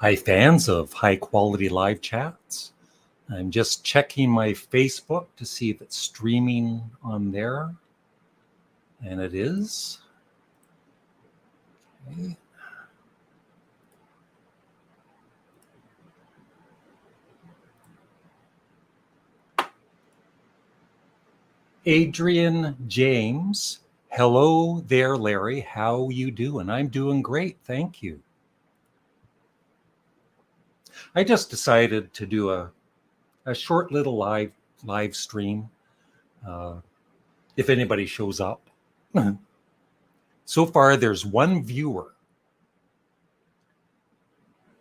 Hi, fans of high quality live chats. I'm just checking my Facebook to see if it's streaming on there. And it is. Okay. Adrian James. Hello there, Larry. How you doing? I'm doing great. Thank you. I just decided to do a short little live stream. If anybody shows up. So far, there's one viewer.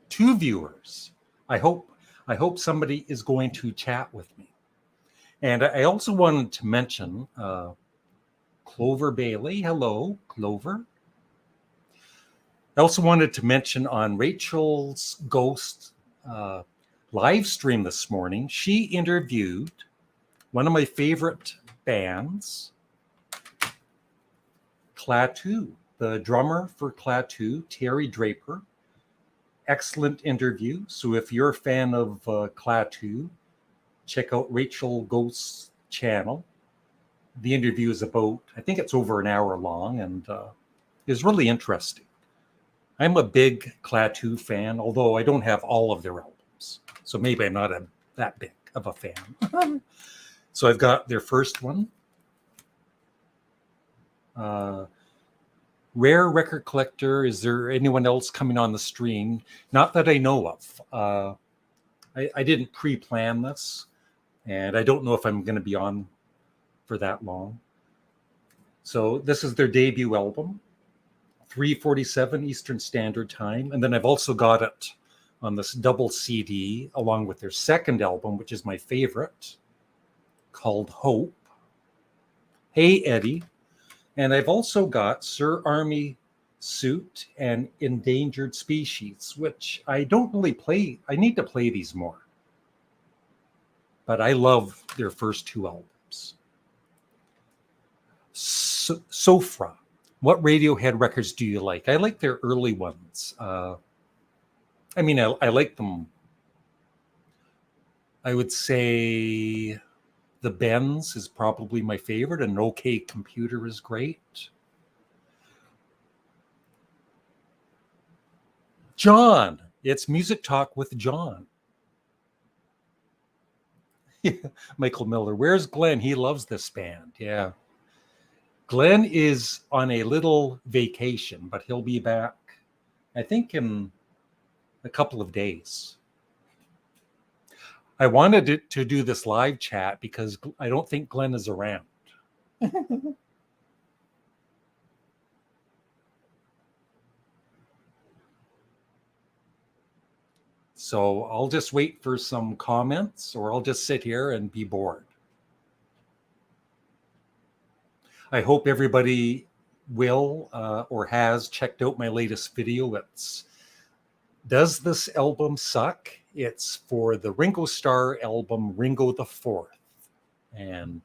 2 viewers. I hope somebody is going to chat with me. And I also wanted to mention Clover Bailey. Hello, Clover. I also wanted to mention on Rachel's Ghost live stream this morning, she interviewed one of my favorite bands, Klaatu, the drummer for Klaatu, Terry Draper. Excellent interview. So if you're a fan of Klaatu, check out Rachel Ghost's channel. The interview is about, I think it's over an hour long, and is really interesting. I'm a big Klaatu fan, although I don't have all of their albums. So maybe I'm not that big of a fan. So I've got their first one. Rare Record Collector. Is there anyone else coming on the stream? Not that I know of. I didn't pre-plan this, and I don't know if I'm going to be on for that long. So this is their debut album, 3:47 Eastern Standard Time. And then I've also got it on this double CD along with their second album, which is my favorite, called Hope. Hey, Eddie. And I've also got Sir Army Suit and Endangered Species, which I don't really play. I need to play these more. But I love their first 2 albums. Sofra. What Radiohead records do you like? I like their early ones. I like them. I would say The Benz is probably my favorite, and OK Computer is great. John, it's Music Talk with John. Michael Miller, where's Glenn? He loves this band. Yeah. Glenn is on a little vacation, but he'll be back, I think, in a couple of days. I wanted to do this live chat because I don't think Glenn is around. So I'll just wait for some comments, or I'll just sit here and be bored. I hope everybody will or has checked out my latest video. It's Does This Album Suck? It's for the Ringo Starr album, Ringo the Fourth. And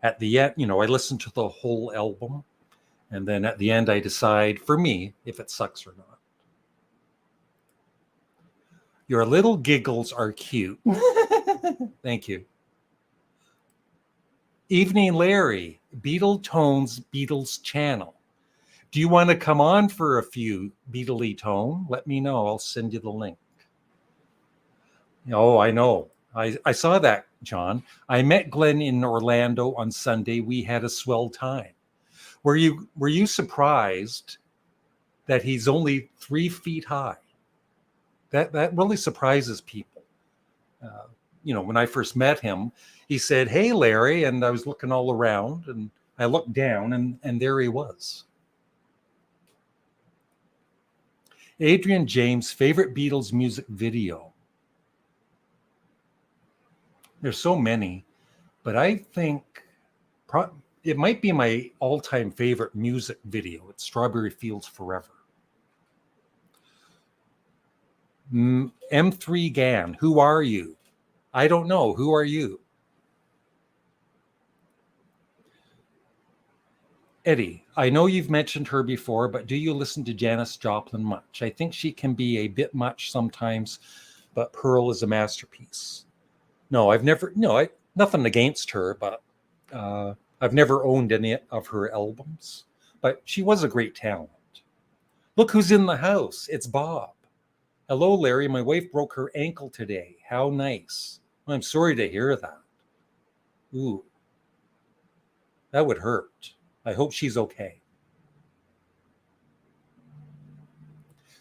at the end, I listen to the whole album. And then at the end, I decide, for me, if it sucks or not. Your little giggles are cute. Thank you. Evening, Larry. Beatle Tones Beatles channel. Do you want to come on for a few Beatley Tone? Let me know. I'll send you the link. Oh, I know. I saw that, John. I met Glenn in Orlando on Sunday. We had a swell time. Were you surprised that he's only 3 feet high? That really surprises people. When I first met him, he said, "Hey, Larry," and I was looking all around, and I looked down, and there he was. Adrian James' favorite Beatles music video. There's so many, but I think it might be my all-time favorite music video. It's Strawberry Fields Forever. M3 Gan, who are you? I don't know. Who are you? Eddie, I know you've mentioned her before, but do you listen to Janis Joplin much? I think she can be a bit much sometimes, but Pearl is a masterpiece. No, I've never, no, I, nothing against her, but I've never owned any of her albums. But she was a great talent. Look who's in the house. It's Bob. Hello, Larry. My wife broke her ankle today. How nice. I'm sorry to hear that. Ooh, that would hurt. I hope she's okay.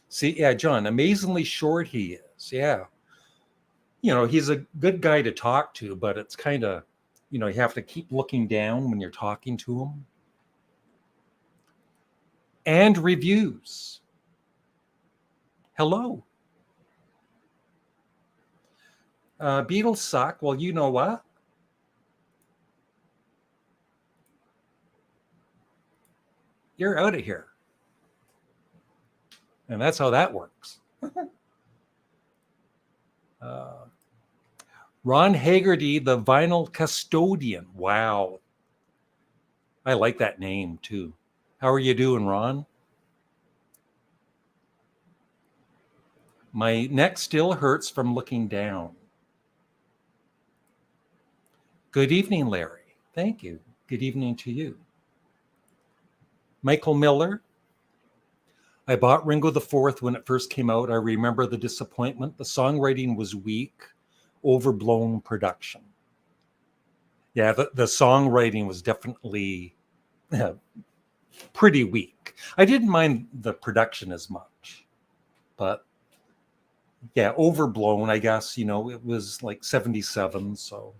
See, yeah, John, amazingly short he is. Yeah. You know, he's a good guy to talk to, but it's kind of, you have to keep looking down when you're talking to him. And reviews. Hello. Beatles suck. Well, you know what? You're out of here. And that's how that works. Ron Haggerty, the vinyl custodian. Wow. I like that name too. How are you doing, Ron? My neck still hurts from looking down. Good evening, Larry. Thank you. Good evening to you. Michael Miller. I bought Ringo the Fourth when it first came out. I remember the disappointment. The songwriting was weak, overblown production. Yeah, the songwriting was definitely pretty weak. I didn't mind the production as much, but yeah, overblown, I guess. It was like 77, so.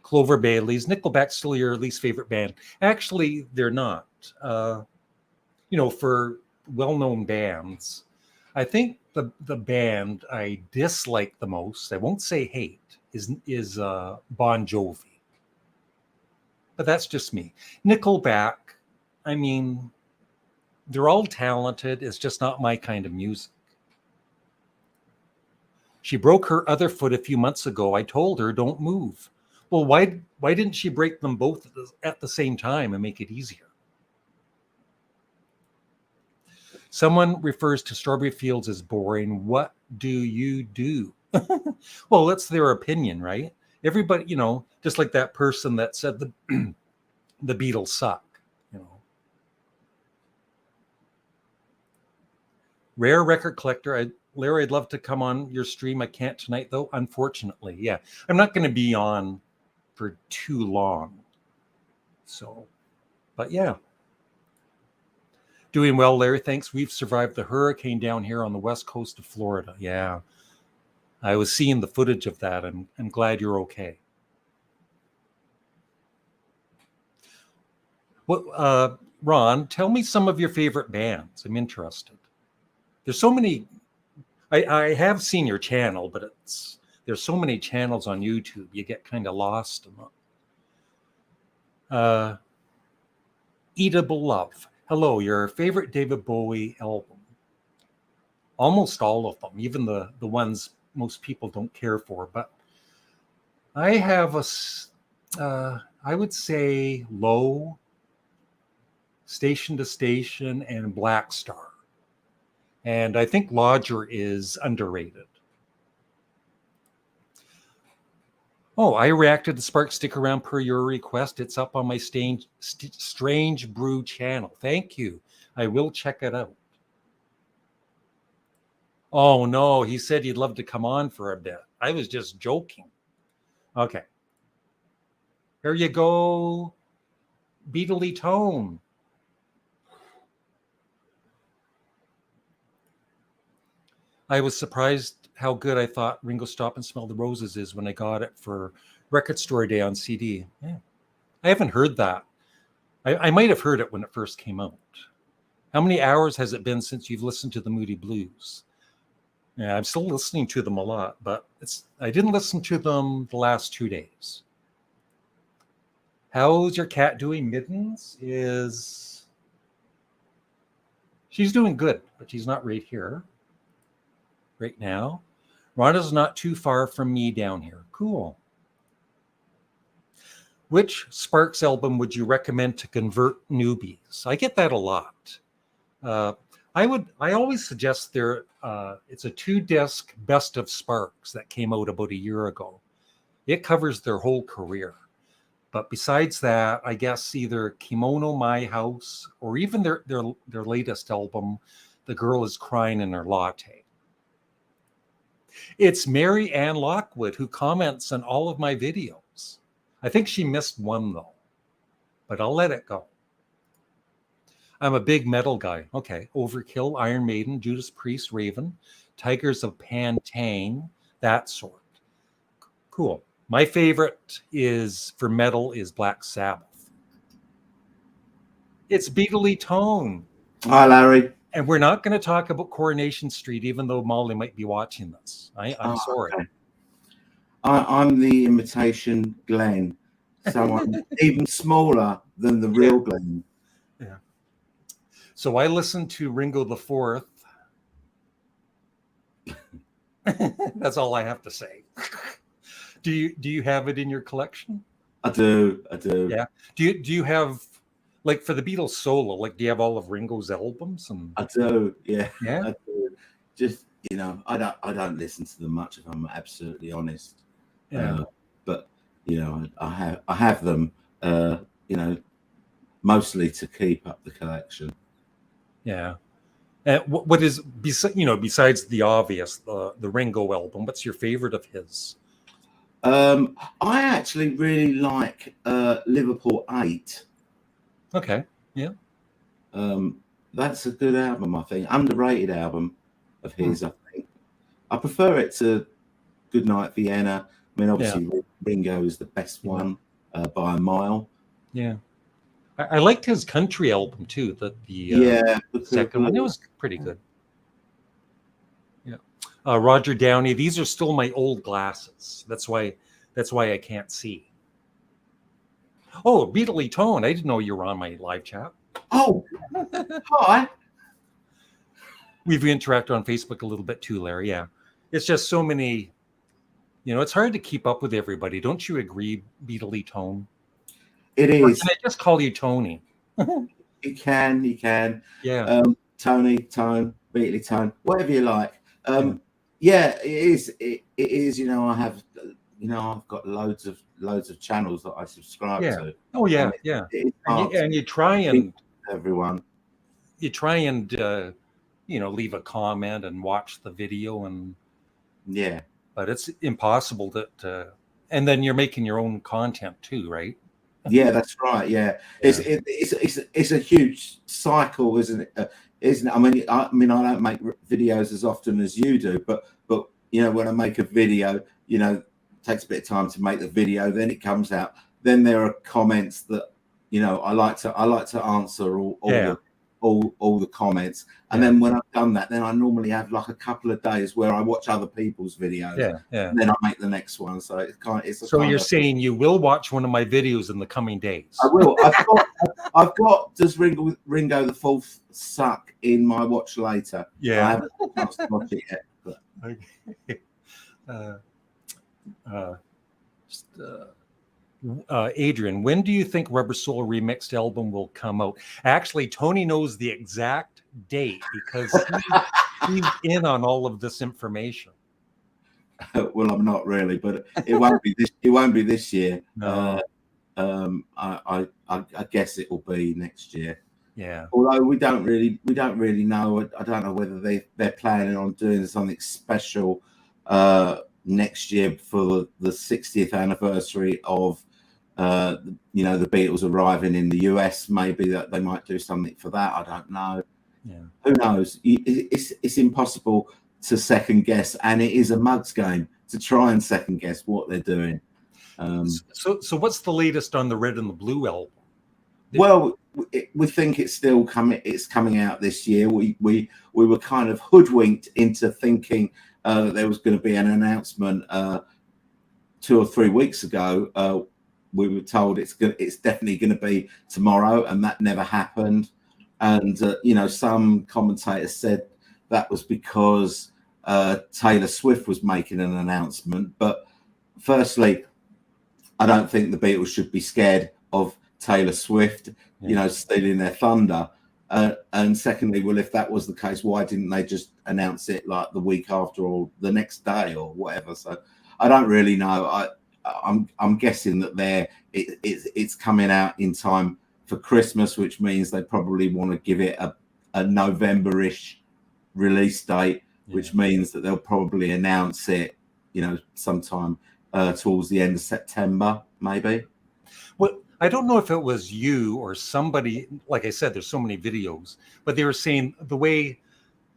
Clover Bailey's, Nickelback's still your least favorite band. Actually, they're not. For well-known bands, I think the band I dislike the most, I won't say hate, is Bon Jovi. But that's just me. Nickelback, I mean, they're all talented. It's just not my kind of music. She broke her other foot a few months ago. I told her, don't move. Well, why didn't she break them both at the same time and make it easier? Someone refers to Strawberry Fields as boring. What do you do? Well, that's their opinion, right? Everybody, just like that person that said the the Beatles suck. Rare record collector. Larry, I'd love to come on your stream. I can't tonight, though, unfortunately. Yeah, I'm not going to be on for too long. So, but yeah. Doing well, Larry. Thanks. We've survived the hurricane down here on the west coast of Florida. Yeah. I was seeing the footage of that. I'm glad you're okay. Well, Ron, tell me some of your favorite bands. I'm interested. There's so many. I have seen your channel, but there's so many channels on YouTube. You get kind of lost in them. Eatable Love. Hello, your favorite David Bowie album? Almost all of them, even the ones most people don't care for. But I have I would say Low, Station to Station, and Black Star. And I think Lodger is underrated. Oh, I reacted to Spark Stick Around per your request. It's up on my Strange Brew channel. Thank you. I will check it out. Oh, no. He said he'd love to come on for a bit. I was just joking. Okay. Here you go. Beatley Tone. I was surprised how good I thought Ringo Stop and Smell the Roses is when I got it for Record Store Day on CD. Yeah. I haven't heard that. I might have heard it when it first came out. How many hours has it been since you've listened to the Moody Blues? Yeah, I'm still listening to them a lot, but I didn't listen to them the last 2 days. How's your cat doing? Mittens she's doing good, but she's not right here right now. Rhonda's not too far from me down here. Cool. Which Sparks album would you recommend to convert newbies? I get that a lot. I always suggest it's a 2-disc Best of Sparks that came out about a year ago. It covers their whole career. But besides that, I guess either Kimono My House or even their latest album, The Girl Is Crying in Her Latte. It's Mary Ann Lockwood who comments on all of my videos. I think she missed one though, but I'll let it go. I'm a big metal guy. Okay. Overkill, Iron Maiden, Judas Priest, Raven, Tigers of Pantang, that sort. Cool. My favorite for metal is Black Sabbath. It's Beatley Tone. Hi, Larry. And we're not going to talk about Coronation Street, even though Molly might be watching this. I'm sorry. Okay. I'm the imitation Glenn. So I'm even smaller than the real Glenn. Yeah. So I listened to Ringo the Fourth. That's all I have to say. Do you have it in your collection? I do. Yeah. Do you have, like, for the Beatles solo, like, do you have all of Ringo's albums? I do. Yeah. Yeah. I do. Just, I don't listen to them much, if I'm absolutely honest. Yeah. But I have them. Mostly to keep up the collection. Yeah. What is besides the obvious, the Ringo album? What's your favorite of his? I actually really like Liverpool 8. Okay. Yeah. That's a good album, I think. Underrated album of his, I think. I prefer it to Goodnight Vienna. I mean, obviously, Ringo is the best one by a mile. Yeah. I liked his country album too. The second one, it was pretty good. Yeah. Roger Downey. These are still my old glasses. That's why I can't see. Oh, Beatley Tone. I didn't know you were on my live chat. Oh, hi. We've interacted on Facebook a little bit too, Larry. Yeah. It's just so many. It's hard to keep up with everybody. Don't you agree, Beatley Tone? It is. Or can I just call you Tony? You can. Yeah. Tony, Tone, Beatley Tone, whatever you like. Yeah, it is. It is. I have. I've got loads of channels that I subscribe to. Oh yeah, yeah. And you try and everyone. You try and leave a comment and watch the video and but it's impossible to. And then you're making your own content too, right? Yeah, that's right. Yeah, it's a huge cycle, isn't it? Isn't it? I mean, I don't make videos as often as you do, but when I make a video, it takes a bit of time to make the video. Then it comes out. Then there are comments that I like to answer all the comments, and then when I've done that, then I normally have like a couple of days where I watch other people's videos, and then I make the next one. So So you're saying you will watch one of my videos in the coming days? I will. I've got Does Ringo the Fourth Suck in my watch later? Yeah, I haven't had a chance to watch it yet. But. Adrian, when do you think Rubber Soul Remixed album will come out? Actually, Tony knows the exact date because he's in on all of this information. Well, I'm not really, but it won't be this. It won't be this year. No. I guess it will be next year. Yeah. Although we don't really know. I don't know whether they're planning on doing something special next year for the 60th anniversary of the Beatles arriving in the US. Maybe that they might do something for that. I don't know. Yeah. Who knows? It's impossible to second guess, and it is a mugs game to try and second guess what they're doing. So what's the latest on the Red and the Blue album? Well, we think it's still coming. It's coming out this year. We were kind of hoodwinked into thinking that there was going to be an announcement 2 or 3 weeks ago. We were told it's definitely going to be tomorrow, and that never happened. And some commentators said that was because Taylor Swift was making an announcement. But firstly, I don't think the Beatles should be scared of Taylor Swift, stealing their thunder. And secondly, well, if that was the case, why didn't they just announce it like the week after or the next day or whatever? So I don't really know. I'm guessing that it's coming out in time for Christmas, which means they probably want to give it a November-ish release date, which means that they'll probably announce it, sometime towards the end of September, maybe. Well, I don't know if it was you or somebody. Like I said, there's so many videos, but they were saying the way,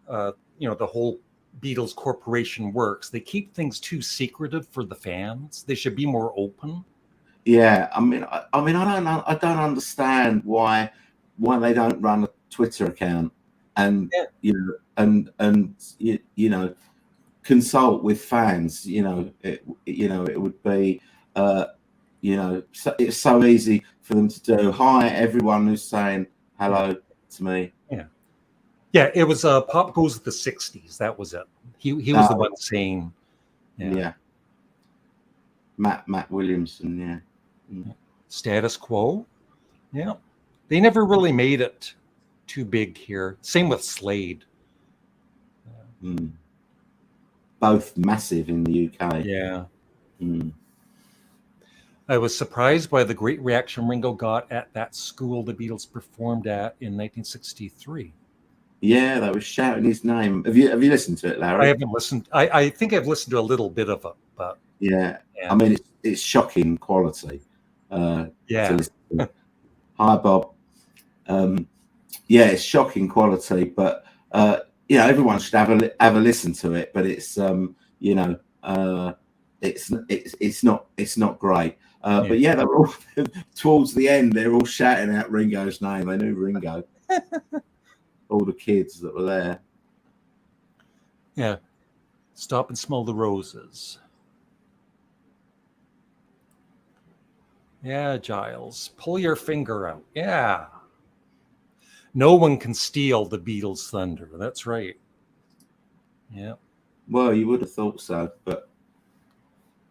the whole Beatles Corporation works, they keep things too secretive for the fans. They should be more open. Yeah, I mean, I don't understand why they don't run a Twitter account and consult with fans. It would be it's so easy for them to do. Hi, everyone who's saying hello to me. Yeah, it was Pop Goes the 60s. That was it. He was the one saying, Matt Williamson, status quo. Yeah, they never really made it too big here. Same with Slade. Both massive in the UK. Yeah. I was surprised by the great reaction Ringo got at that school the Beatles performed at in 1963. Yeah, they were shouting his name. Have you listened to it, Larry? I haven't listened. I think I've listened to a little bit of it, but yeah. I mean, it's shocking quality. Hi, Bob. It's shocking quality, but everyone should have a listen to it. But it's it's not great. But they were all towards the end. They're all shouting out Ringo's name. They knew Ringo. All the kids that were there. Yeah. Stop and smell the roses. Yeah, Giles. Pull your finger out. Yeah. No one can steal the Beatles' thunder. That's right. Yeah. Well, you would have thought so, but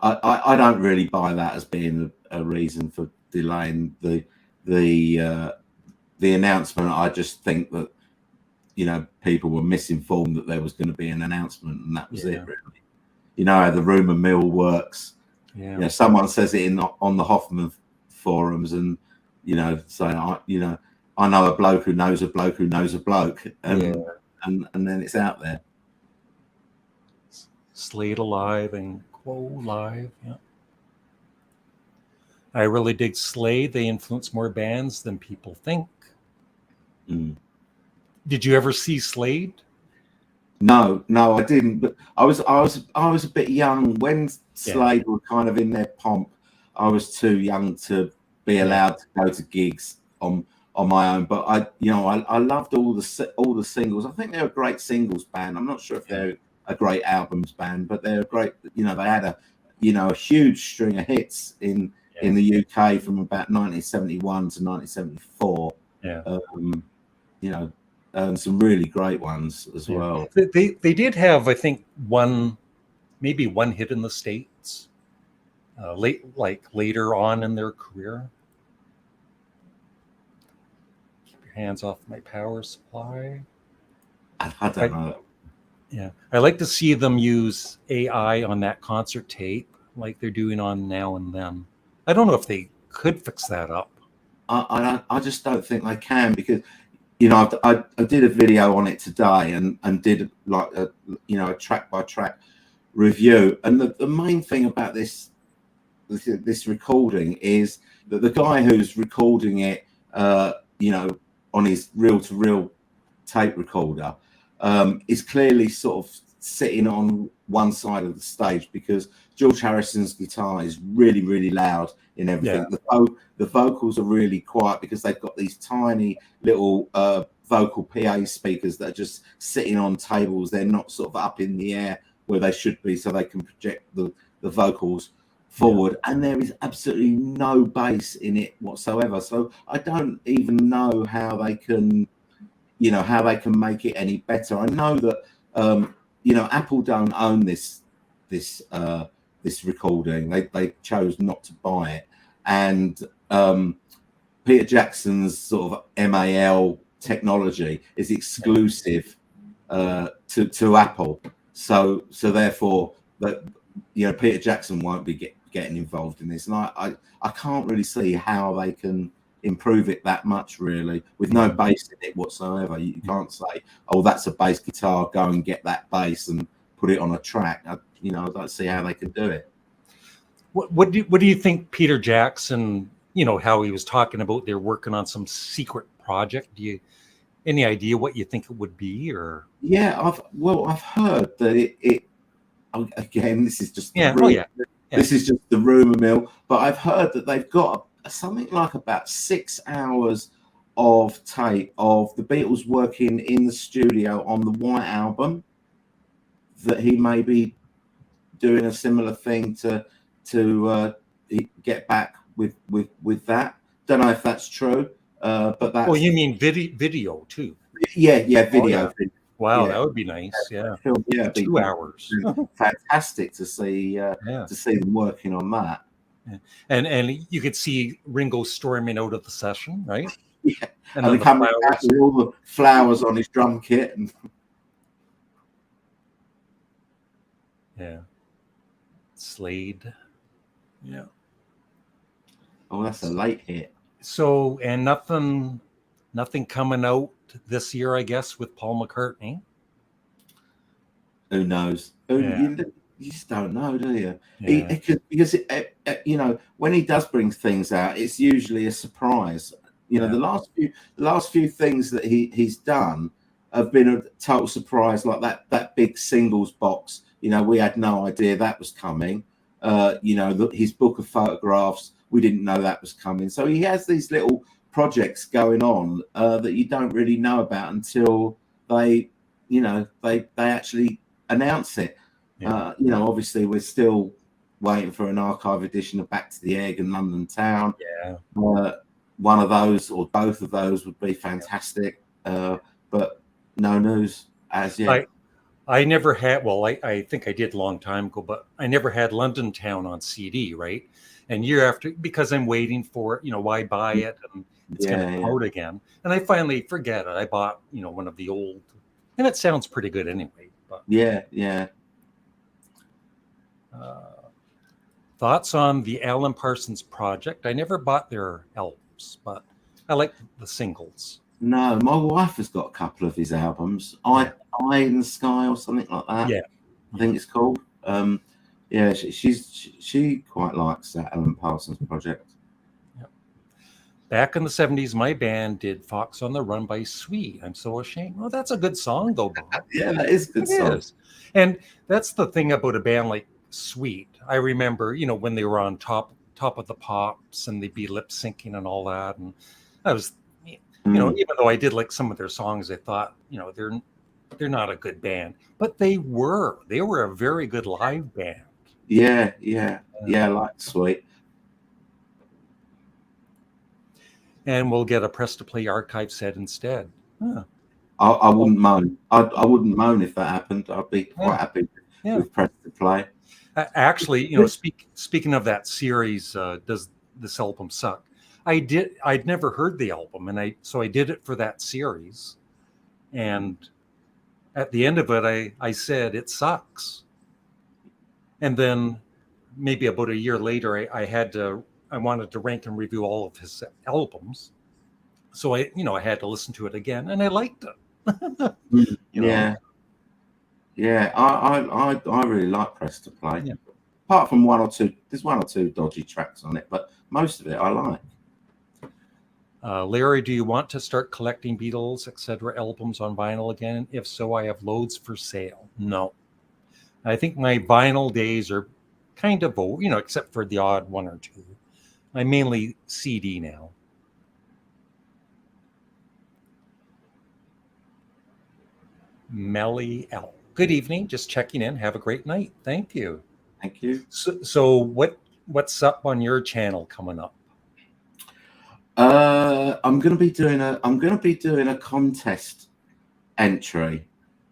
I don't really buy that as being a reason for delaying the announcement. I just think that people were misinformed that there was going to be an announcement, and that was it. Really, how the rumor mill works. Yeah. Someone says it on the Hoffman forums, and saying, I know a bloke who knows a bloke who knows a bloke, and then it's out there. Slade alive and Quo live. Yeah. I really dig Slade. They influence more bands than people think. Did you ever see Slade? No, I didn't. But I was a bit young when Slade were kind of in their pomp. I was too young to be allowed to go to gigs on my own. But I loved all the singles. I think they're a great singles band. I'm not sure if they're a great albums band, but they're great. They had a huge string of hits in the UK from about 1971 to 1974. And some really great ones as well. They did have, I think, maybe one hit in the States, later on in their career. Keep your hands off my power supply. I don't know. Yeah, I like to see them use AI on that concert tape, like they're doing on Now and Then. I don't know if they could fix that up. I just don't think they can, because I did a video on it today and did like a track by track review, and the main thing about this recording is that the guy who's recording it on his reel to reel tape recorder is clearly sort of sitting on one side of the stage, because George Harrison's guitar is really, really loud in everything. The vocals are really quiet because they've got these tiny little vocal PA speakers that are just sitting on tables. They're not sort of up in the air where they should be, so they can project the vocals forward. And there is absolutely no bass in it whatsoever. So I don't even know how they can make it any better. I know that Apple don't own this this recording. They chose not to buy it, and Peter Jackson's sort of MAL technology is exclusive to Apple. So therefore, that Peter Jackson won't be getting involved in this, and I can't really see how they can improve it that much, really, with no bass in it whatsoever. You can't say, oh, that's a bass guitar, go and get that bass and put it on a track. I don't see how they can do it. What do you think Peter Jackson, how he was talking about they're working on some secret project? Do you any idea what you think it would be? Or I've heard that it again, this is just this is just the rumor mill, but I've heard that they've got something like about 6 hours of tape of the Beatles working in the studio on the White Album, that he may be doing a similar thing to get back with that. Don't know if that's true, but that's... Oh, you mean video too? Yeah, video. Oh, yeah. Wow, that would be nice. Yeah, 2 hours. Fantastic to see them working on that. Yeah. And you could see Ringo storming out of the session, right? Yeah, and then coming back with all the flowers on his drum kit. Yeah, Slade. Yeah. Oh, that's a late hit. So, and nothing coming out this year, I guess, with Paul McCartney. Who knows? You just don't know, do you? Yeah. Because when he does bring things out, it's usually a surprise. The last few things that he's done have been a total surprise, like that big singles box. We had no idea that was coming. His book of photographs, we didn't know that was coming. So he has these little projects going on that you don't really know about until they actually announce it. Yeah. Obviously we're still waiting for an archive edition of Back to the Egg and London Town. Yeah. One of those or both of those would be fantastic. But no news as yet. I never had, I think I did a long time ago, but I never had London Town on CD, right? And year after, because I'm waiting for it, why buy it? And it's going to come out again. And I finally forget it. I bought, one of the old, and it sounds pretty good anyway. But yeah. Thoughts on the Alan Parsons Project? I never bought their albums, but I like the singles. No, my wife has got a couple of his albums. Eye in the Sky or something like that. Yeah, I think it's called. She quite likes that Alan Parsons Project. Yep. Back in the 70s, my band did Fox on the Run by Sweet. I'm So Ashamed. Well, that's a good song, though, Bob. Yeah, that is a good song. Is. And that's the thing about a band like Sweet. I remember, when they were on top of the Pops and they'd be lip syncing and all that. And I was, even though I did like some of their songs, I thought, they're not a good band, but they were a very good live band. Yeah, I like Sweet. And we'll get a Press to Play archive set instead. Huh. I wouldn't moan. I wouldn't moan if that happened. I'd be quite happy with Press to Play. Actually, speaking of that series, Does This Album Suck? I'd never heard the album, and so I did it for that series. And at the end of it, I said, it sucks. And then maybe about a year later, I wanted to rank and review all of his albums. So I had to listen to it again, and I liked it. Yeah. I really like Press to Play. Yeah. Apart from there's one or two dodgy tracks on it, but most of it I like. Larry, do you want to start collecting Beatles, etc. albums on vinyl again? If so, I have loads for sale. No. I think my vinyl days are kind of over, except for the odd one or two. I'm mainly CD now. Melly L. Good evening. Just checking in. Have a great night. Thank you. Thank you. So what's up on your channel coming up? I'm going to be doing a contest entry,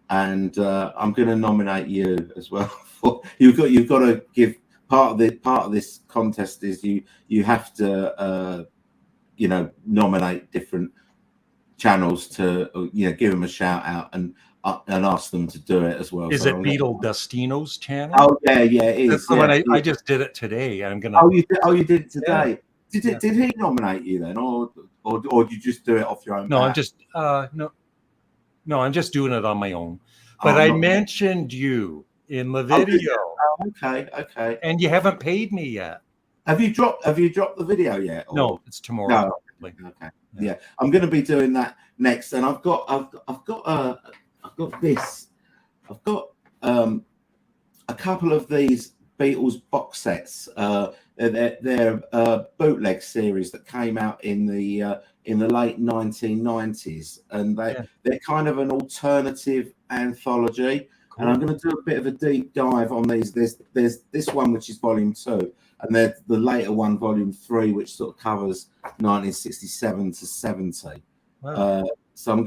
and I'm going to nominate you as well. You've got to give part of this contest is you have to nominate different channels to give them a shout out and ask them to do it as well. Is So it Beetle Dustino's channel? Oh yeah, it is. That's the one I just did it today. I'm gonna. You did it today. Yeah. Did he nominate you then, or did you just do it off your own? No, bat? I'm just no, I'm just doing it on my own. But I mentioned you in the video. Okay. And you haven't paid me yet. Have you dropped the video yet? Or? No, it's tomorrow. No. Okay. Yeah, I'm going to be doing that next, and I've got this. I've got a couple of these Beatles box sets. They're bootleg series that came out in the late 1990s, and they're kind of an alternative anthology. Cool. And I'm going to do a bit of a deep dive on these. There's this one which is volume 2, and there's the later one, volume 3, which sort of covers 1967 to 70. Wow. So I'm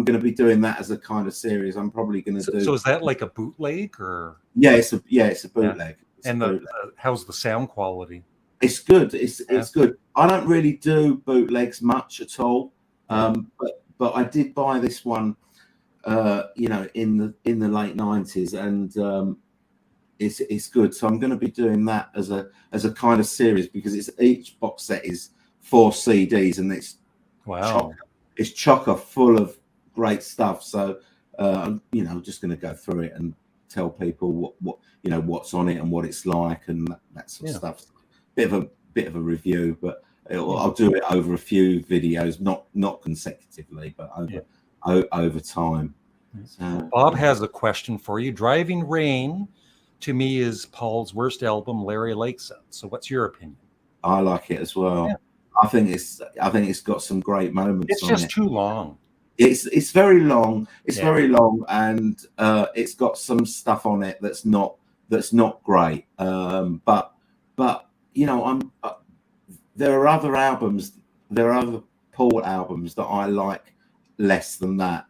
gonna be doing that as a kind of series. I'm probably gonna do. So is that like a bootleg or? Yeah, it's a bootleg. Yeah. How's the sound quality? It's good. It's good. I don't really do bootlegs much at all. But I did buy this one, in the late 90s, and it's good. So I'm going to be doing that as a kind of series, because each box set is 4 CDs, and it's it's chocker full of great stuff. So I'm just going to go through it and tell people what's on it and what it's like and that sort of stuff. Bit of a review, but I'll do it over a few videos, not consecutively, but over time. So, Bob has a question for you. Driving Rain, to me, is Paul's worst album. Larry likes it. So what's your opinion? I like it as well. Yeah. I think it's got some great moments. It's just too long. It's very long. It's very long, and it's got some stuff on it that's not great. But there are other albums. There are other Paul albums that I like less than that.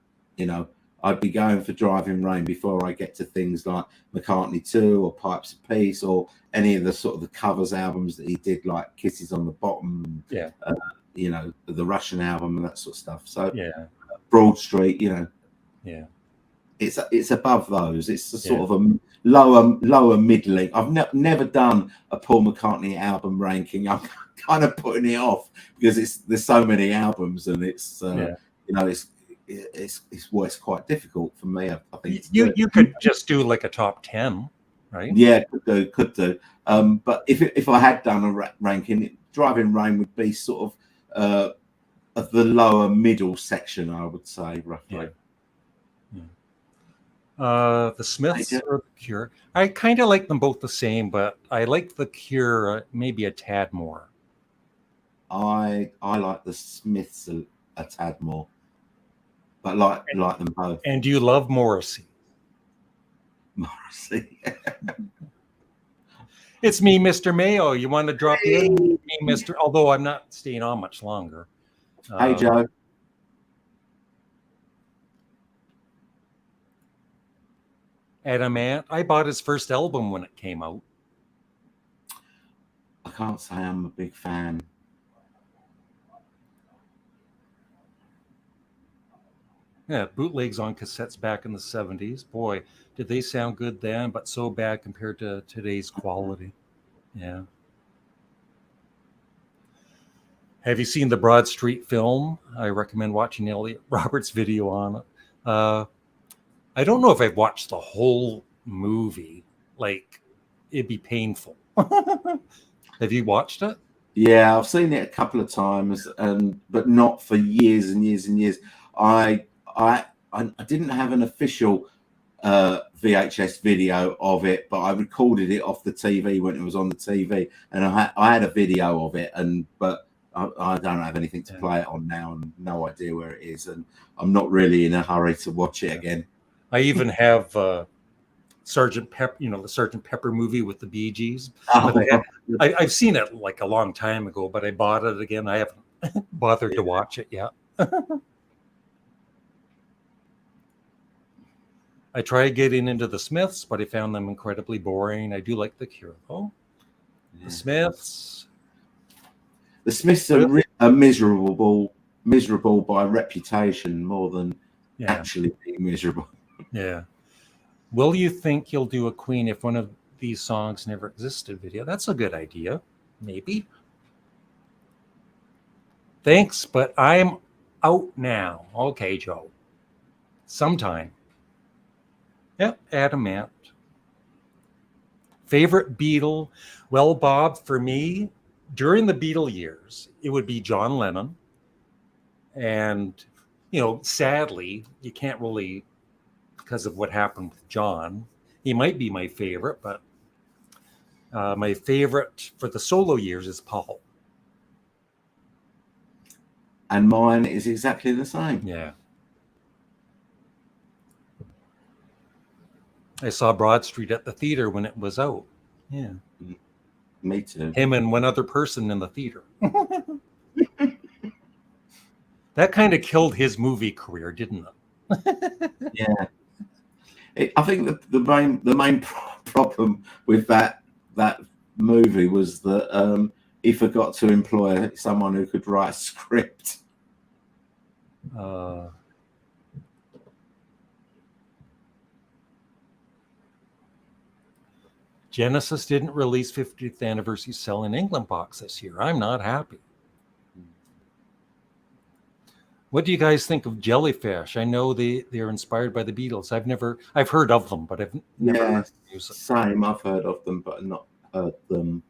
I'd be going for Driving Rain before I get to things like McCartney 2 or Pipes of Peace or any of the sort of the covers albums that he did, like Kisses on the Bottom, the Russian album and that sort of stuff. So Broad Street, it's above those. It's a sort of a lower middling. I've never done a Paul McCartney album ranking. I'm kind of putting it off because there's so many albums, and it's it's quite difficult for me. I think you could just do like a top 10, right? Yeah, could do. But if I had done a ranking, Driving Rain would be sort of the lower middle section, I would say, roughly. The Smiths or the Cure. I kind of like them both the same, but I like the Cure maybe a tad more. I like the Smiths a tad more. But like them both. And do you love Morrissey? Morrissey. It's me, Mr. Mayo. You want to drop in? Me, Mr. Although I'm not staying on much longer. Hey, Joe. Adam Ant. I bought his first album when it came out. I can't say I'm a big fan. Yeah, bootlegs on cassettes back in the 70s. Boy, did they sound good then, but so bad compared to today's quality. Yeah. Have you seen the Broad Street film? I recommend watching Elliot Roberts' video on it. I don't know if I've watched the whole movie. Like, it'd be painful. Have you watched it? Yeah, I've seen it a couple of times, but not for years and years and years. I didn't have an official VHS video of it, but I recorded it off the TV when it was on the TV, and I had a video of it, but I don't have anything to play it on now, and no idea where it is, and I'm not really in a hurry to watch it again. I even have Sergeant Pepper, the Sergeant Pepper movie with the Bee Gees. I've seen it like a long time ago, but I bought it again. I haven't bothered to watch it yet. I tried getting into the Smiths, but I found them incredibly boring. I do like the Cure, though. The Smiths. The Smiths are miserable by reputation more than actually being miserable. Yeah. Will you think you'll do a Queen if one of these songs never existed video? That's a good idea. Maybe. Thanks, but I'm out now. Okay, Joe. Sometime. Yep, Adamant. Favorite Beatle? Well, Bob, for me, during the Beatle years, it would be John Lennon. And, sadly, you can't really, because of what happened with John, he might be my favorite, but my favorite for the solo years is Paul. And mine is exactly the same. Yeah. I saw Broad Street at the theater when it was out. Yeah. Me too. Him and one other person in the theater. That kind of killed his movie career, didn't it? Yeah. I think the main problem with that movie was that he forgot to employ someone who could write a script. Genesis didn't release 50th anniversary sell in England box this year. I'm not happy. What do you guys think of Jellyfish? I know they're inspired by the Beatles. I've heard of them, but I've never heard the music. Same. I've heard of them, but not heard them.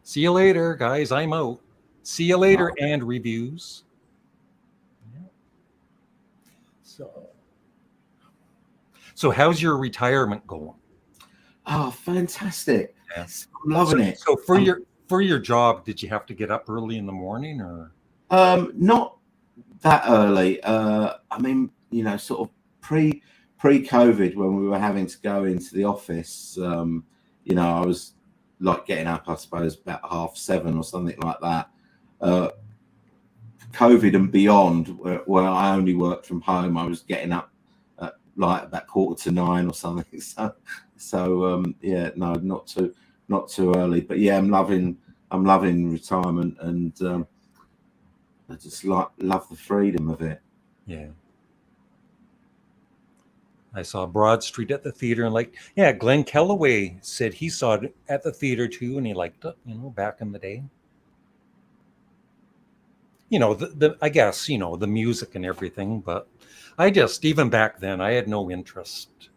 See you later, guys. I'm out. See you later, and reviews. So how's your retirement going? Oh, fantastic. Yes. I'm loving it. So for your job, did you have to get up early in the morning or? Not that early. I mean, sort of pre-COVID when we were having to go into the office, I was like getting up, I suppose, about 7:30 or something like that. COVID and beyond, where I only worked from home, I was getting up at like about 8:45 or something. So no, not too early. But yeah, I'm loving retirement, and I just love the freedom of it. Yeah. I saw Broad Street at the theater, and Glenn Kellaway said he saw it at the theater too, and he liked it, back in the day. I guess, the music and everything, but even back then, I had no interest.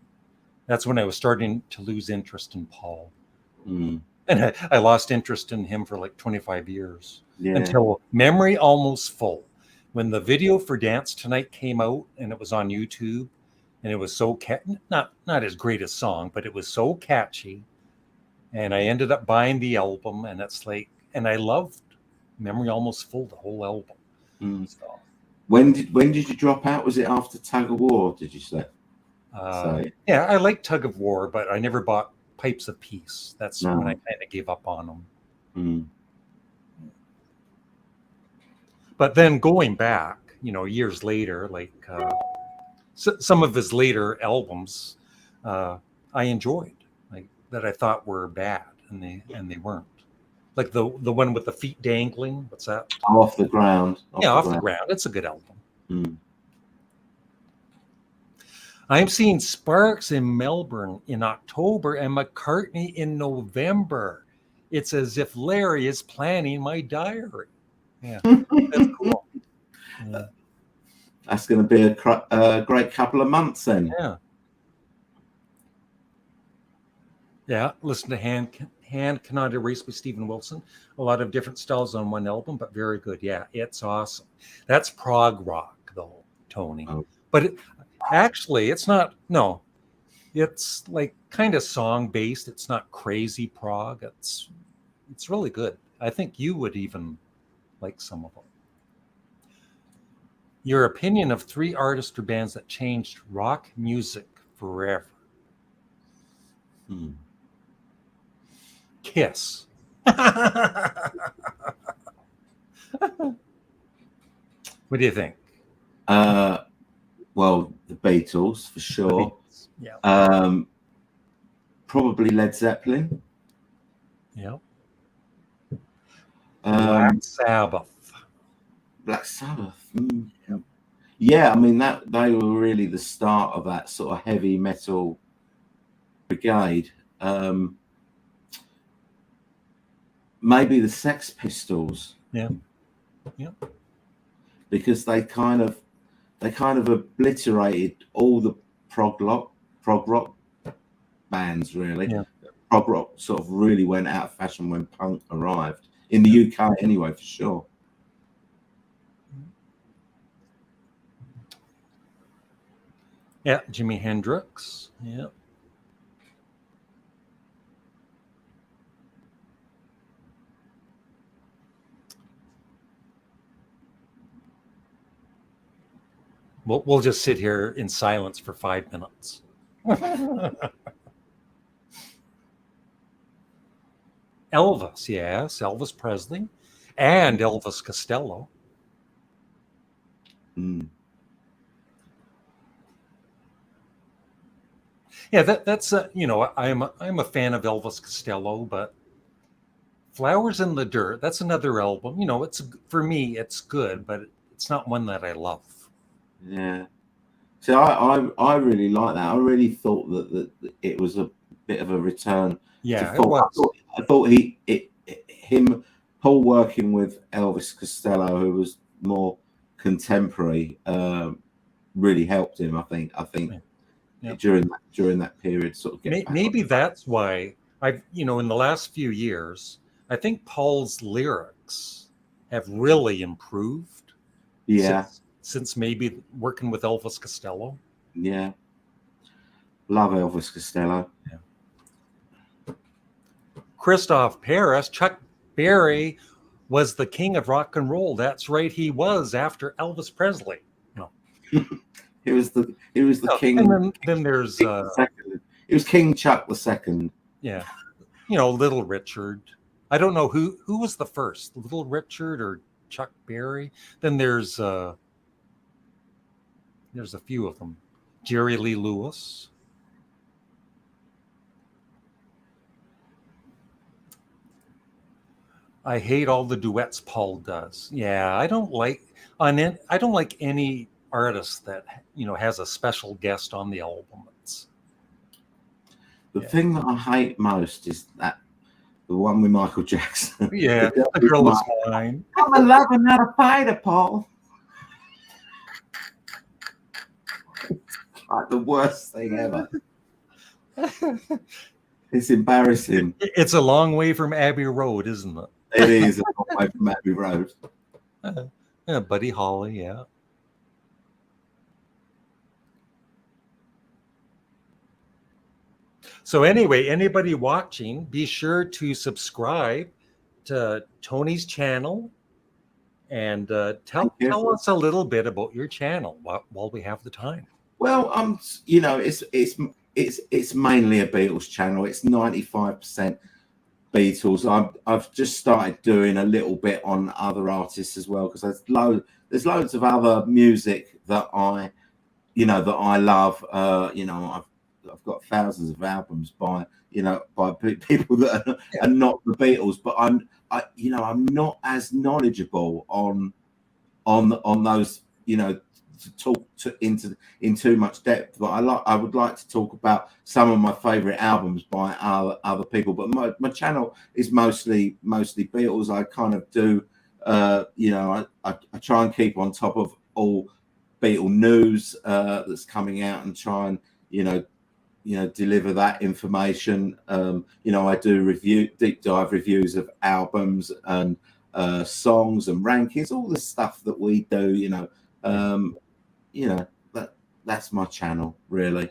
That's when I was starting to lose interest in Paul. Mm. And I lost interest in him for like 25 years until Memory Almost Full. When the video for Dance Tonight came out and it was on YouTube, and it was so not his greatest song, but it was so catchy. And I ended up buying the album, and and I loved Memory Almost Full, the whole album. Mm. So. When did you drop out? Was it after Tug of War, did you say? Yeah, I like Tug of War, but I never bought Pipes of Peace. That's when I kind of gave up on them. Mm. But then going back, years later, some of his later albums, I enjoyed, that I thought were bad, and they weren't. Like the one with the feet dangling. What's that? Off the Ground. Off the Ground. It's a good album. Mm. I'm seeing Sparks in Melbourne in October and McCartney in November. It's as if Larry is planning my diary. Yeah, that's cool. Yeah. That's going to be a great couple of months then. Yeah. Yeah, listen to Hand Cannot Erase with Stephen Wilson. A lot of different styles on one album, but very good. Yeah, it's awesome. That's prog rock, though, Tony. Oh. But actually, it's not. No, it's like kind of song based. It's not crazy prog. It's really good. I think you would even like some of them. Your opinion of 3 artists or bands that changed rock music forever. Kiss. What do you think? Well, the Beatles for sure. Yeah. Probably Led Zeppelin. Yeah. Um, Black Sabbath. Black Sabbath. Yeah, I mean they were really the start of that sort of heavy metal brigade. Maybe the Sex Pistols. Yeah. Yeah. Because they kind of obliterated all the prog rock bands, really. Yeah. Prog rock sort of really went out of fashion when punk arrived in the UK, anyway, for sure. Yeah, Jimi Hendrix. Yeah. We'll just sit here in silence for 5 minutes. Elvis, yes, Elvis Presley, and Elvis Costello. Yeah, that's I'm a fan of Elvis Costello, but Flowers in the Dirt, that's another album. It's, for me, it's good, but it's not one that I love. Yeah. So I really like that. I really thought that it was a bit of a return. Yeah, it was. I thought Paul working with Elvis Costello, who was more contemporary, really helped him. I think Yeah. during that period, sort of maybe that's why in the last few years, I think Paul's lyrics have really improved. Yeah. Since maybe working with Elvis Costello. Yeah. Love Elvis Costello. Yeah. Christoph Paris, Chuck Berry was the king of rock and roll. That's right, he was after Elvis Presley. No. He was the king. And then there's it was King Chuck II. Yeah. Little Richard. I don't know who was the first, Little Richard or Chuck Berry. Then there's a few of them. Jerry Lee Lewis. I hate all the duets Paul does. Yeah, I don't like any artist that has a special guest on the album. The thing that I hate most is the one with Michael Jackson. Yeah, the girl is mine. I'm a lover, not a fighter, Paul. Like the worst thing ever. It's embarrassing. It's a long way from Abbey Road, isn't it? It is a long way from Abbey Road. Yeah, Buddy Holly, yeah. So anyway, anybody watching, be sure to subscribe to Tony's channel and tell us a little bit about your channel while we have the time. Well, it's mainly a Beatles channel. It's 95% Beatles. I've just started doing a little bit on other artists as well, because there's loads of other music that I love. I've got thousands of albums by people that are not the Beatles, but I'm not as knowledgeable on those, to talk in too much depth. But I would like to talk about some of my favorite albums by other people. But my channel is mostly Beatles. I kind of do, I try and keep on top of all Beatle news that's coming out, and try and deliver that information. I do deep dive reviews of albums and songs and rankings, all the stuff that we do. That's my channel, really.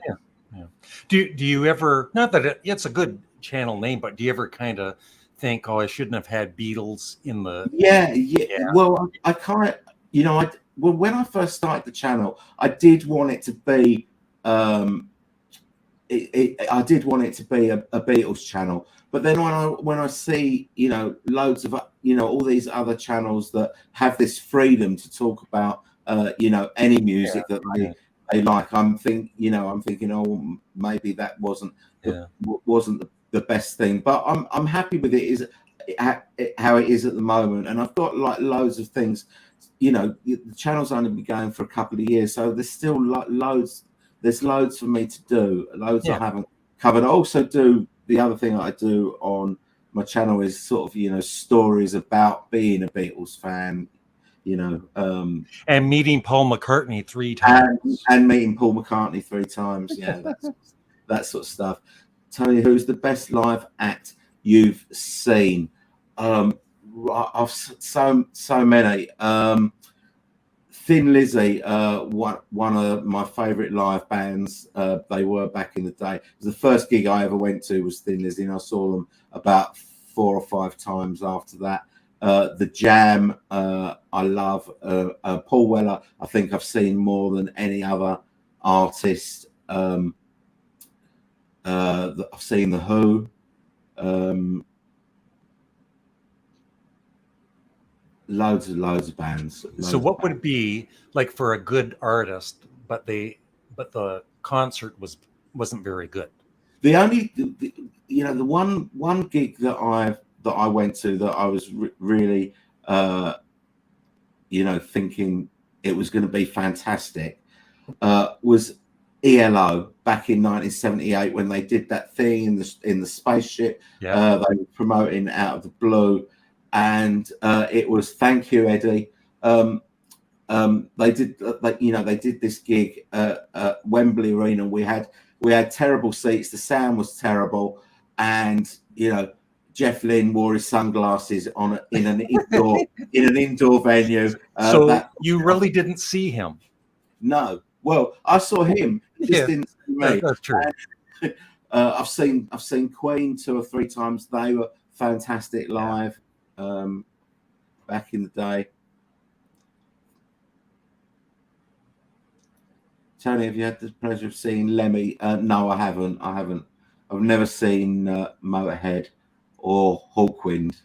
Yeah. Do you ever, not that it's a good channel name, but do you ever kind of think, oh, I shouldn't have had Beatles in the? Yeah. Well, I kind of, when I first started the channel, I did want it to be. I did want it to be a Beatles channel, but then when I see loads of all these other channels that have this freedom to talk about any music that they like. I'm thinking, oh, maybe that wasn't the best thing, but I'm happy with it. Is how it is at the moment, and I've got like loads of things. The channel's only been going for a couple of years, so there's still loads. There's loads for me to do. Loads I haven't covered. I also do the other thing I do on my channel is sort of stories about being a Beatles fan. And meeting Paul McCartney 3 times, and meeting Paul McCartney 3 times. Yeah, that sort of stuff. Tell you who's the best live act you've seen. I've so many. Thin Lizzy, one of my favourite live bands. They were back in the day. It was the first gig I ever went to was Thin Lizzy, and I saw them about 4 or 5 times after that. The Jam, I love. Paul Weller, I think I've seen more than any other artist. I've seen The Who. Loads of bands. So what would it be like for a good artist, but the concert wasn't very good? The one gig that I went to that I was really thinking it was going to be fantastic was ELO back in 1978 when they did that thing in the spaceship. They were promoting Out of the Blue, and it was Thank You, Eddie. They did this gig at Wembley Arena. We had terrible seats. The sound was terrible, and Jeff Lynne wore his sunglasses in an indoor venue. So you really didn't see him? No. Well, I saw him. He just didn't see me. That's true. I've seen Queen 2 or 3 times. They were fantastic live back in the day. Tony, have you had the pleasure of seeing Lemmy? No, I haven't. I've never seen Motorhead or Hawkwind.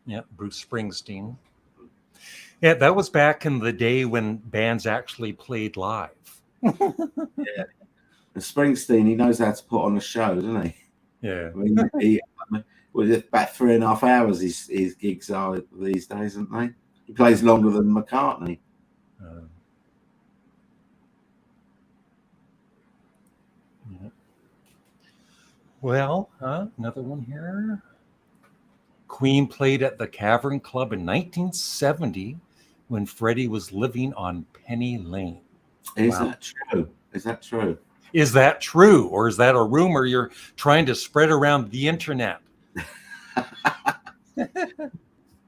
Yeah, Bruce Springsteen. Yeah, that was back in the day when bands actually played live. Yeah. And Springsteen, he knows how to put on a show, doesn't he? Yeah. About 3.5 hours his gigs are these days, aren't they? He plays longer than McCartney. Yeah. Well, another one here. Queen played at the Cavern Club in 1970 when Freddie was living on Penny Lane. Is that true? Is that true? Is that true? Or is that a rumor you're trying to spread around the internet?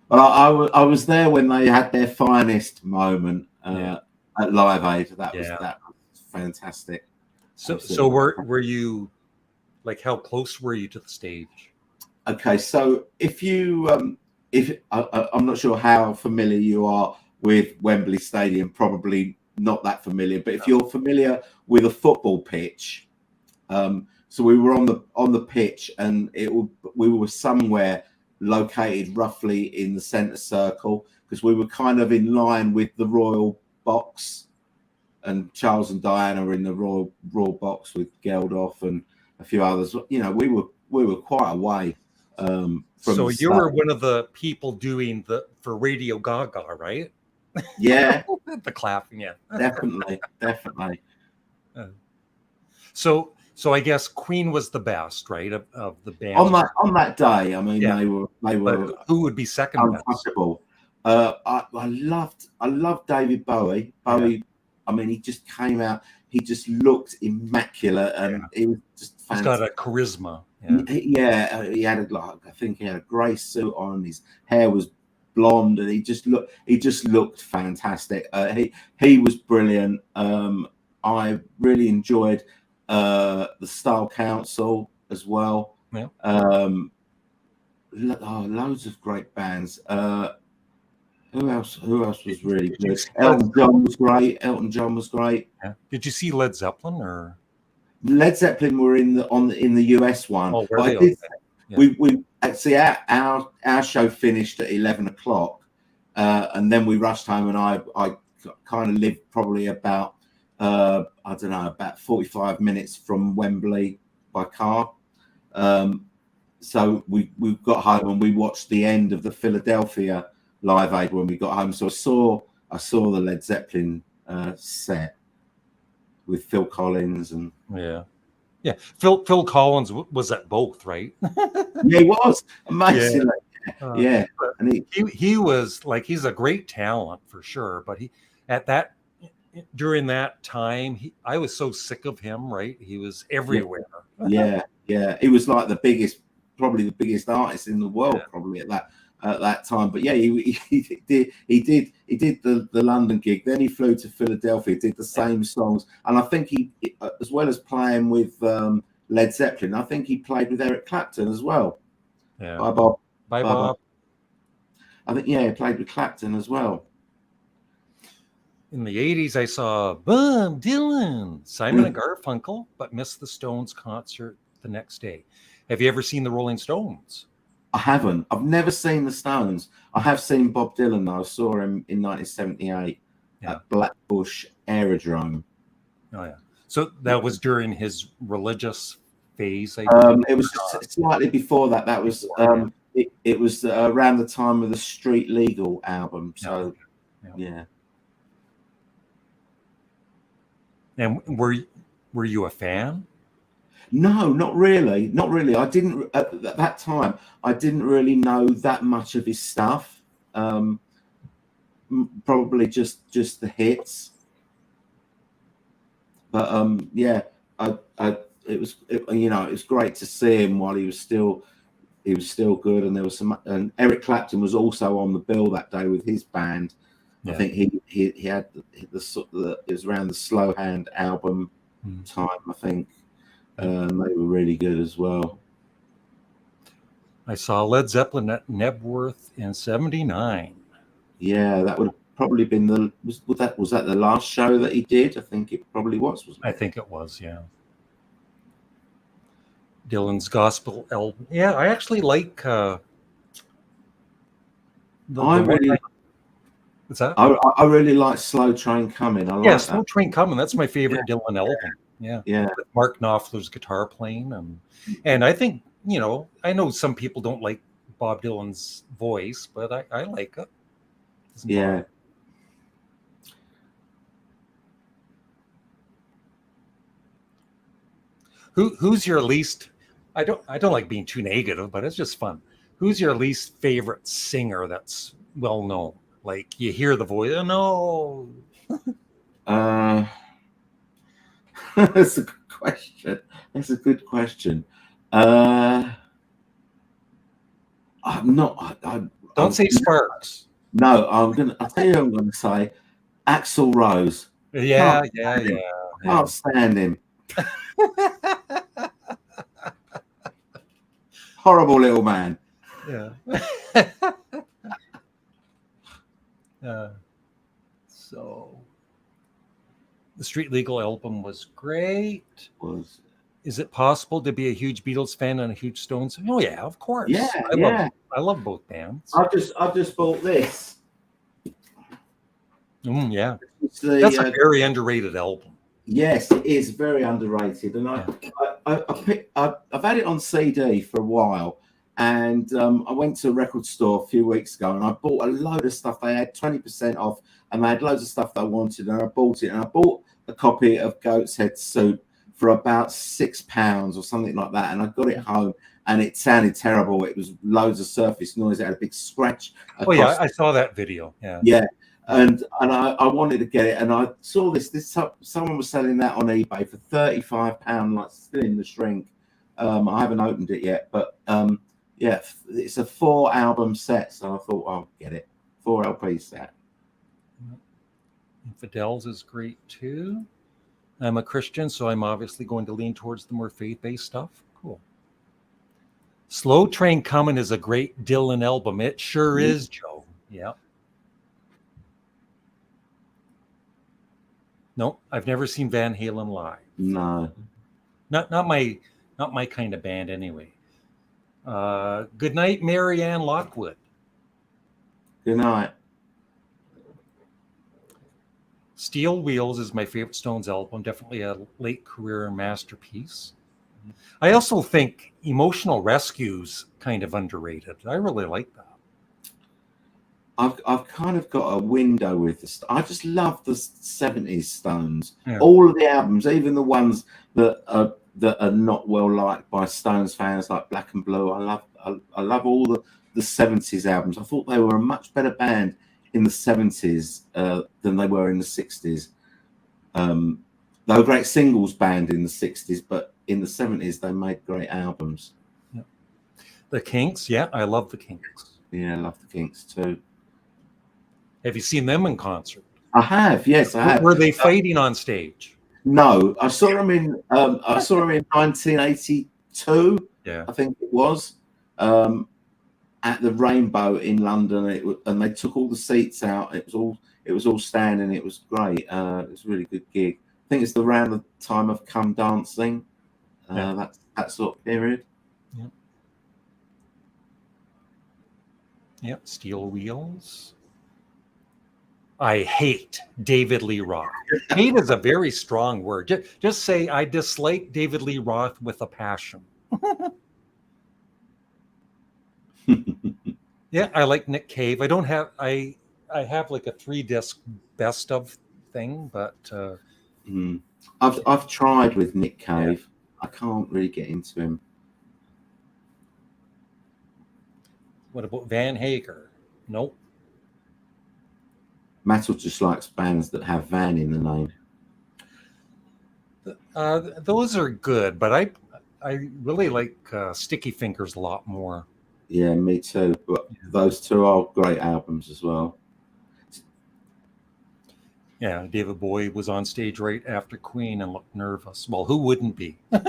Well, I was there when they had their finest moment at Live Aid. That was fantastic. So were you, like, how close were you to the stage? Okay, so if I'm not sure how familiar you are with Wembley Stadium, probably not that familiar, but if you're familiar with a football pitch, so we were on the pitch, and we were somewhere located roughly in the centre circle, because we were kind of in line with the royal box, and Charles and Diana were in the royal box with Geldof and a few others. We were quite away. So you were one of the people doing for Radio Gaga, right? Yeah. The clapping, yeah. Definitely. So I guess Queen was the best, right, of the band on that day. I mean, they were. But who would be second untouchable. Best? I loved David Bowie. Bowie. I mean, he just came out. He just looked immaculate, and he was just fantastic. He's got a charisma. He had I think he had a grey suit on. His hair was blonde, and he just looked fantastic. He was brilliant. I really enjoyed the Style Council as well. Yeah. Loads of great bands. Who else was really good? Elton John was great. Yeah. Did you see Led Zeppelin or? Led Zeppelin were in the US one. Oh, were they? We actually our show finished at 11 o'clock, and then we rushed home, and I kind of lived probably about I don't know, about 45 minutes from Wembley by car. So we got home and we watched the end of the Philadelphia Live Aid when we got home. So I saw the Led Zeppelin set with Phil Collins and yeah. Phil Collins was at both, right? yeah, he was amazing. Yeah. And he was like, he's a great talent for sure, but during that time, I was so sick of him, right? He was everywhere. Yeah. He was like probably the biggest artist in the world, probably at that time. But yeah, he did the London gig. Then he flew to Philadelphia, did the same songs, and I think he, as well as playing with Led Zeppelin, I think he played with Eric Clapton as well. Yeah. Bye Bob. I think he played with Clapton as well. In the 80s, I saw Bob Dylan, Simon and Garfunkel, but missed the Stones concert the next day. Have you ever seen the Rolling Stones? I haven't. I've never seen the Stones. I have seen Bob Dylan, though. I saw him in 1978 at Blackbush Aerodrome. Oh, yeah. So that was during his religious phase? It was slightly before that. That was it was around the time of the Street Legal album. So, yeah. And were you a fan? No, not really. Not really. I didn't at that time. I didn't really know that much of his stuff. Probably just the hits. But it was great to see him while he was still good. And there was and Eric Clapton was also on the bill that day with his band. I think he had it was around the Slow Hand album time, I think. They were really good as well. I saw Led Zeppelin at Nebworth in '79. Yeah, that would have probably been was that the last show that he did? I think it probably was, wasn't it? I think it was, yeah. Dylan's gospel album. Yeah, I actually like what's that? I really like Slow Train Coming. Slow Train Coming. That's my favorite Dylan album. Yeah. With Mark Knopfler's guitar playing, and I think, I know some people don't like Bob Dylan's voice, but I like it. Yeah. Who's your least? I don't like being too negative, but it's just fun. Who's your least favorite singer that's well known? Like, you hear the voice. Oh no. That's a good question. I'm not. Don't say Sparks. No, I'll tell you who I'm gonna say. Axl Rose. Yeah. Can't stand him. Horrible little man. Yeah. So the Street Legal album was great. Is it possible to be a huge Beatles fan and a huge Stones? Oh yeah, of course. Yeah, I love both bands. I've just bought this. Yeah, that's a very underrated album. Yes, it is very underrated, and I've had it on CD for a while, and I went to a record store a few weeks ago, and I bought a load of stuff. They had 20% off, and they had loads of stuff that I wanted, and I bought it. And I bought a copy of Goat's Head Soup for about £6 or something like that, and I got it home, and it sounded terrible. It was loads of surface noise. It had a big scratch. Oh yeah, I saw that video. Yeah. And I wanted to get it, and I saw this someone was selling that on eBay for £35, like still in the shrink. I haven't opened it yet, but it's a 4 album set, so I thought I'll get it. 4 LP set. Fidel's is great too. I'm a Christian, so I'm obviously going to lean towards the more faith-based stuff. Cool. Slow Train Coming is a great Dylan album. It sure is, Joe. Yeah. No, I've never seen Van Halen live. No. Not my kind of band anyway. Good night, Marianne Lockwood. Good night. Steel Wheels is my favorite Stones album, definitely a late career masterpiece. I also think Emotional Rescue's kind of underrated. I really like that. I've kind of got a window with this. I just love the 70s Stones. Yeah. All of the albums, even the ones that are not well liked by Stones fans, like Black and Blue. I love all the 70s albums. I thought they were a much better band in the 70s than they were in the 60s. They were a great singles band in the 60s, but in the 70s they made great albums. Yeah. The Kinks, yeah, I love the Kinks. Yeah, I love the Kinks too. Have you seen them in concert? I have, yes, I have. Were they fighting on stage? No, I saw them in 1982. Yeah, I think it was at the Rainbow in London. And they took all the seats out. It was all standing. It was great. It was a really good gig. I think it's around the time of Come Dancing. That sort of period. Yeah. Yep. Steel Wheels. I hate David Lee Roth. Hate is a very strong word. Just say I dislike David Lee Roth with a passion. Yeah, I like Nick Cave. I don't have I have like a 3-disc best of thing, but I've tried with Nick Cave. Yeah. I can't really get into him. What about Van Hager? Nope. Metal just likes bands that have Van in the name. Those are good, but I really like Sticky Fingers a lot more. Yeah, me too. But those two are great albums as well. Yeah, David Bowie was on stage right after Queen and looked nervous. Well, who wouldn't be? They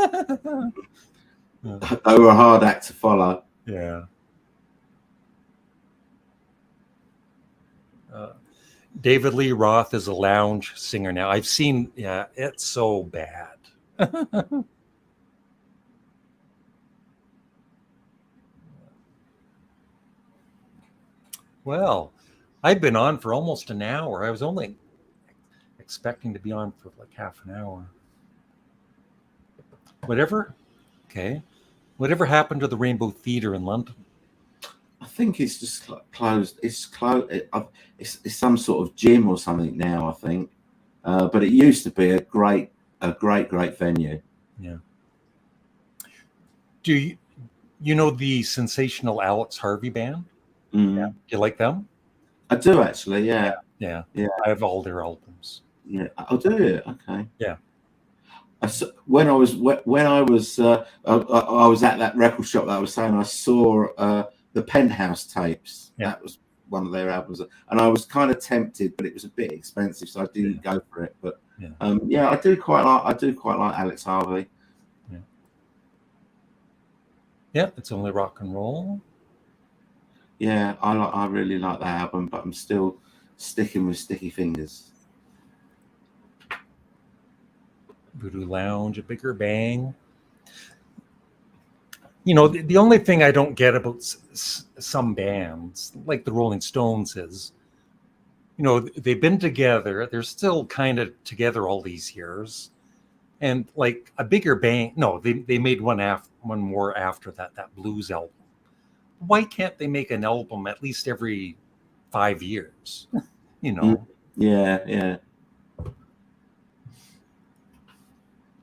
were a hard act to follow. Yeah. David Lee Roth is a lounge singer now. I've seen, it's so bad. Well, I've been on for almost an hour. I was only expecting to be on for like half an hour. Whatever happened to the Rainbow Theatre in London? I think it's just closed. It's closed. It's some sort of gym or something now, I think. But it used to be a great venue. Yeah. Do you know the sensational Alex Harvey band? Mm. Yeah. Do you like them? I do actually. Yeah. Yeah. I have all their albums. Yeah. I'll do it. Okay. Yeah. When I was at that record shop that I was saying, I saw the Penthouse tapes. Yeah. That was one of their albums, and I was kind of tempted, but it was a bit expensive, so I didn't go for it. But I do quite like Alex Harvey. Yeah, it's only rock and roll. Yeah, I really like that album, but I'm still sticking with Sticky Fingers. Voodoo Lounge, A Bigger Bang. You know, the only thing I don't get about some bands, like the Rolling Stones, is, you know, they've been together. They're still kind of together all these years. And like A Bigger Bang, no, they made one more after that blues album. Why can't they make an album at least every 5 years? You know? Yeah.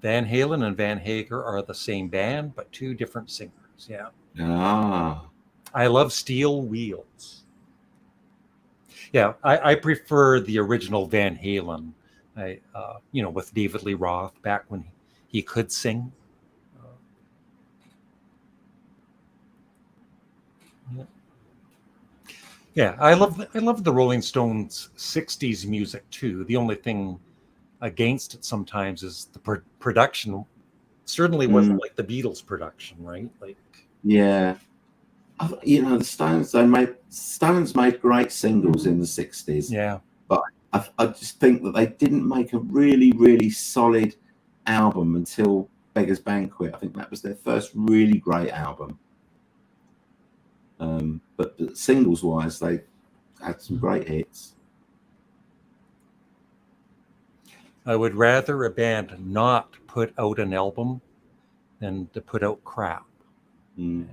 Van Halen and Van Hager are the same band, but 2 different singers. Yeah. Ah. I love Steel Wheels. Yeah, I prefer the original Van Halen. With David Lee Roth back when he could sing. Yeah, I love the Rolling Stones 60s music too. The only thing against it sometimes is the production. Certainly wasn't like the Beatles production, right? Like, yeah, the Stones made great singles in the 60s. Yeah, but I just think that they didn't make a really, really solid album until Beggars Banquet. I think that was their first really great album. But singles wise, they had some great hits. I would rather a band not put out an album than to put out crap. Mm.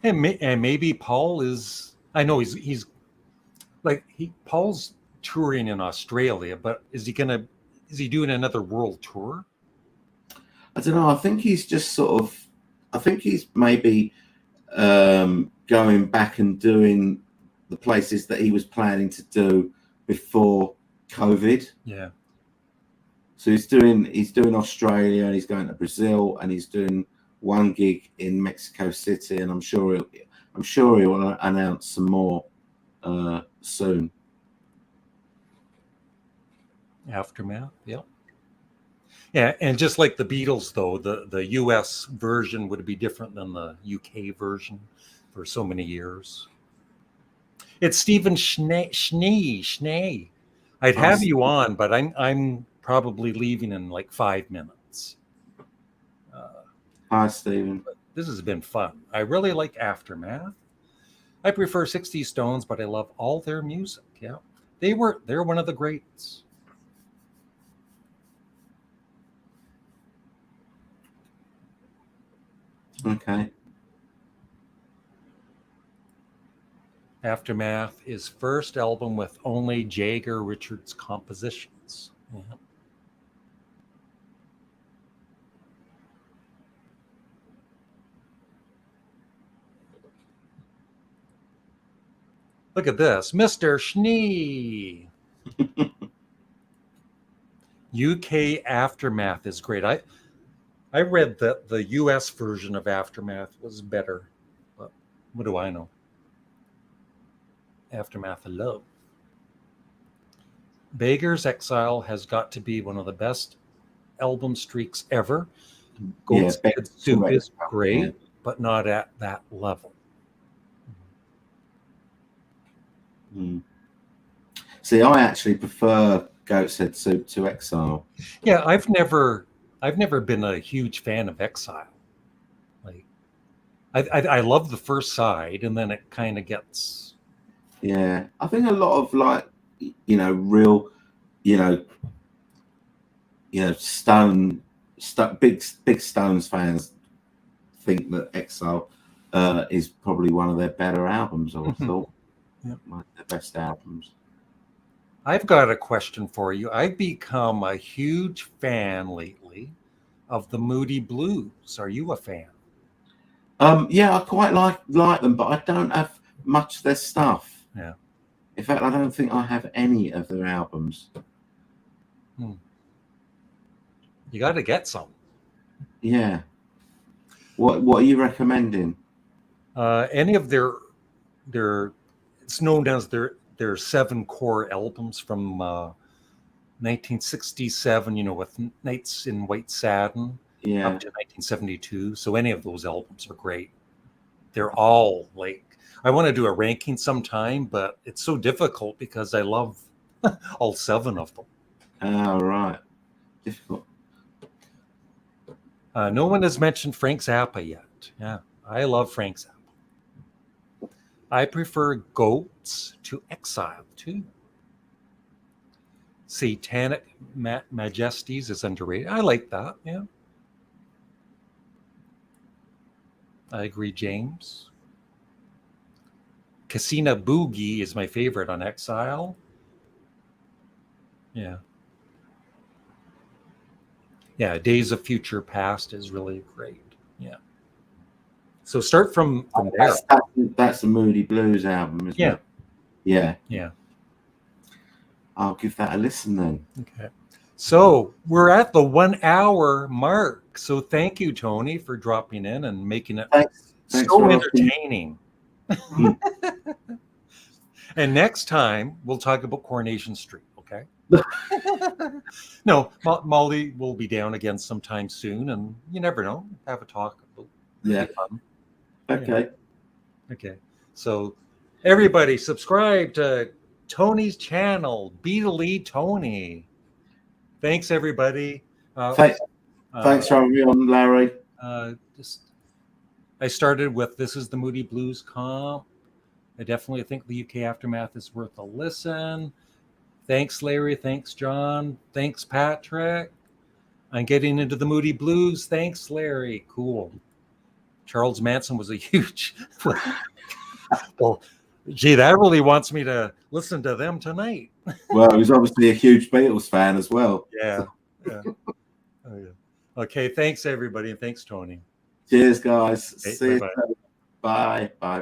And maybe Paul is. I know he's like Paul's touring in Australia, but is he doing another world tour? I don't know. I think he's just sort of. I think he's maybe going back and doing the places that he was planning to do before COVID. Yeah. So he's doing Australia, and he's going to Brazil, and he's doing one gig in Mexico City, and I'm sure he'll announce some more soon. Aftermath, yeah. Yeah, and just like the Beatles, though, the US version would be different than the UK version for so many years. It's Stephen Schnee. I'd have you on, but I'm probably leaving in like 5 minutes. Hi, Stephen. This has been fun. I really like Aftermath. I prefer 60 Stones, but I love all their music. Yeah, they're one of the greats. Okay. Aftermath is first album with only Jagger Richards compositions. Yeah. Look at this, Mr. Schnee. UK Aftermath is great. I read that the US version of Aftermath was better, but what do I know? Aftermath of Love. Beggar's Exile has got to be one of the best album streaks ever. Goat's Head Soup is great, but not at that level. Mm. See, I actually prefer Goat's Head Soup to Exile. Yeah, I've never been a huge fan of Exile. Like, I love the first side, and then it kind of gets. Yeah, I think a lot of real, big Stones fans think that Exile is probably one of their better albums. I would thought, one of their best albums. I've got a question for you. I've become a huge fan lately of the Moody Blues. Are you a fan? Yeah, I quite like them, but I don't have much of their stuff. Yeah. In fact, I don't think I have any of their albums. You got to get some. Yeah. What are you recommending? Any of their it's known as their 7 core albums from 1967. With Nights in White Satin up to 1972. So any of those albums are great. They're all like. I want to do a ranking sometime, but it's so difficult because I love all 7 of them. Oh, right. Difficult. No one has mentioned Frank Zappa yet. Yeah, I love Frank Zappa. I prefer Goats to Exile, too. Satanic Majesties is underrated. I like that, yeah. I agree, James. Casino Boogie is my favorite on Exile. Yeah. Yeah, Days of Future Past is really great. Yeah. So start from there. That's the Moody Blues album, isn't it? Yeah. Yeah. I'll give that a listen then. Okay. So we're at the 1 hour mark. So thank you, Tony, for dropping in and making it so entertaining. And next time we'll talk about Coronation Street, okay? No, Molly will be down again sometime soon, and you never know. Have a talk. Yeah. Okay. Okay. So everybody subscribe to Tony's channel, Beatley Tony. Thanks, everybody. Thanks for having me on, Larry. I started with This is the Moody Blues comp. I definitely think the UK Aftermath is worth a listen. Thanks, Larry. Thanks, John. Thanks, Patrick. I'm getting into the Moody Blues. Thanks, Larry. Cool. Charles Manson was a huge. Well, gee, that really wants me to listen to them tonight. Well, he was obviously a huge Beatles fan as well. Yeah. Yeah. Oh, yeah. Okay. Thanks, everybody. And thanks, Tony. Cheers, guys. Okay, See you. bye-bye. Bye. Bye.